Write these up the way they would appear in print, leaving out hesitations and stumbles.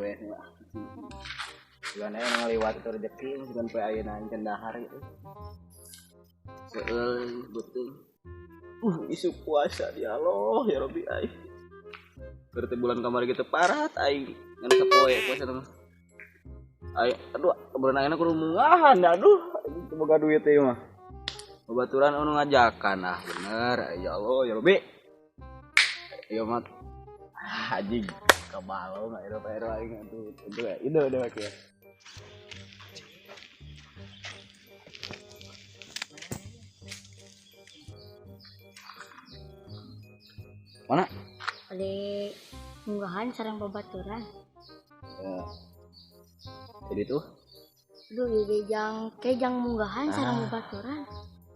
weh lah. Bulan aya ngaliwat teu rezeki bukan poe ayeuna can dahar itu. Seueur betul. Isu puasa ya Allah ya Rabbi ai. Berarti bulan kamari gitu parah aing ngan sapoe puasa mah. Ai aduh bulan ayeuna kudu mungahan aduh boga duit teh mah. Babaturan anu ngajakan bener ya Allah ya Rabbi. Ieu mah anjing kabalo mah ero aing atuh ide kieu. Mana? Ade munggahan sareng babaturan. Ya. Jadi tuh Aduh, jadi kejang munggahan sareng babaturan.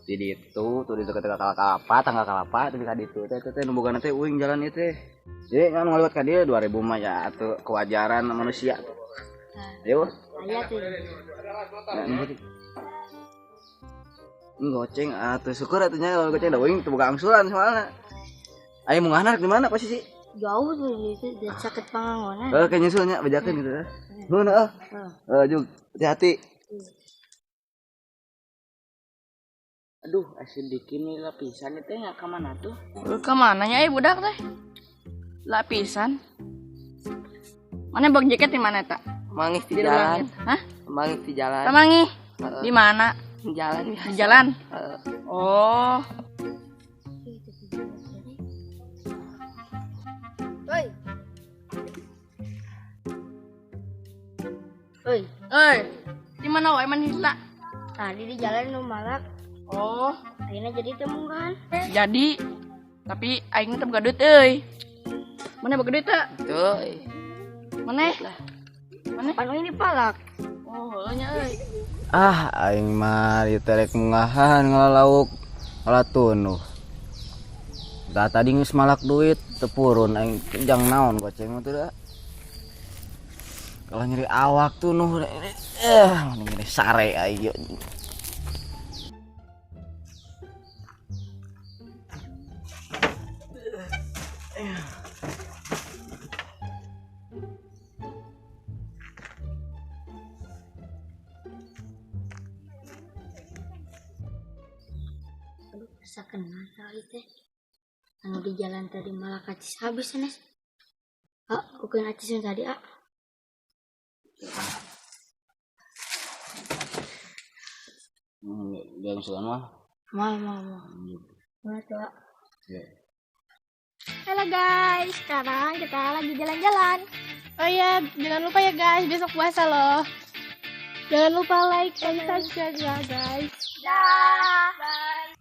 jadi itu tuh di dekat tanggal kalapa tuh di kaditu teh nu boga teh uing jalan ieu teh. Jadi kan ngaliwat ka dieu 2000 mah ya atuh kewajaran manusia tuh. Ayo. Aya tuh. Goceng atuh syukur atuh nya kalau goceng da uing teu boga angsuran soalna. Aya mungahan di mana posisi? Jauh tuh itu dan sakit pangangonan. Kayak nyusulnya bejakeun gitu. Nuhun Jug, hati-hati. Aduh, asin dikit nih lapisan itu nggak kemana tuh? Kemana ya budak teh? Lapisan. Mana bag jaket di mana tak? Mangis di Di jalan. langit. Hah? Mangis di jalan. Tamangi. Di mana? Di jalan. Di jalan. Oh. Oi, Di mana wae man hila? tadi di jalan nu malak. Oh, Akhirnya jadi teu munggahan. jadi tapi aing teh boga duit euy. Mana boga duit teh? Tuh. Mana? Panu ini palak. Oh, heuh nya euy. Aing mah ieu teh rek mungahan ngalalauk ngalatuneuh. Da tadi geus malak duit teu purun aing jang naon goceng mah teu da. Kalau nyeri awak tuh nuh ini sare ayo. Aduh, sakenal kali teh. Anu di jalan tadi malah kacis habis Nes. Bukan acis yang tadi Gang sulan mah. Mau. Mana tuh Ya. Halo guys, sekarang kita lagi jalan-jalan. Oh ya, jangan lupa ya guys, besok puasa loh. Jangan lupa like dan subscribe ya guys. Dah. Bye.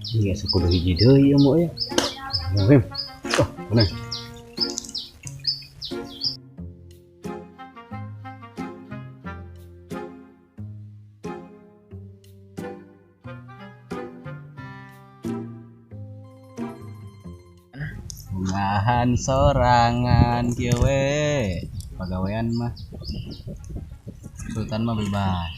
Iya sekudu hiji deui ya mo ya. Mem. Oh, bener. Mungahan sorangan kieu we. Pagawean mah. Sultan mah bebas.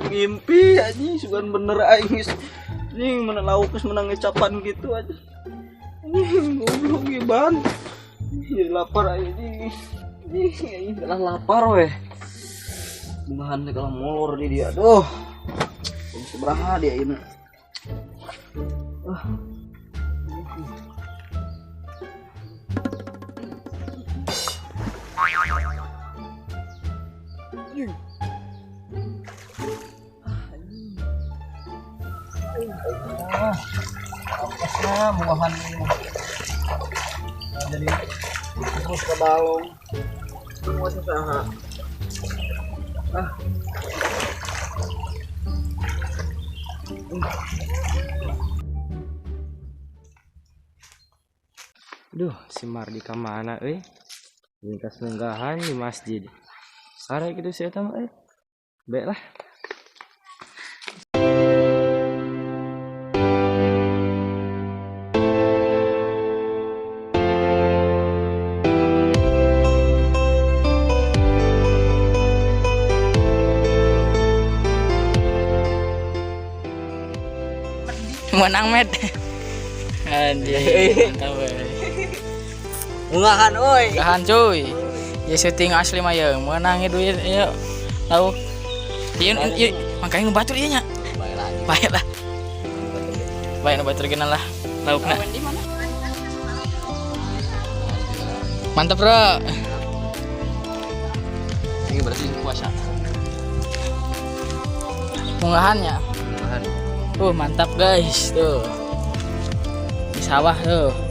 Ngimpi anjing sugan bener aing anjing mana laukes menang ngecapan gitu aja anjing goblok ban jadi lapar anjing anjing lah lapar weh bahan kalau molor di dia aduh seberapa dia ini buahan ini jadi terus ke balong semua usaha Duh, si Mardika mana Ringkas nenggahan di masjid. Sare gitu sih eta mah Baik lah. Menang med. Anjir. Mungahan oi. Gahan cuy. Ya syuting asli mah ya menang duit ya. Lauk. Ieu makanya nu batur ieu nya. Baik lah. Baik nu batur geunan lah laukna. Mantap, Bro. Ini berarti puasa. Mungahannya. Mantap guys tuh. Di sawah tuh.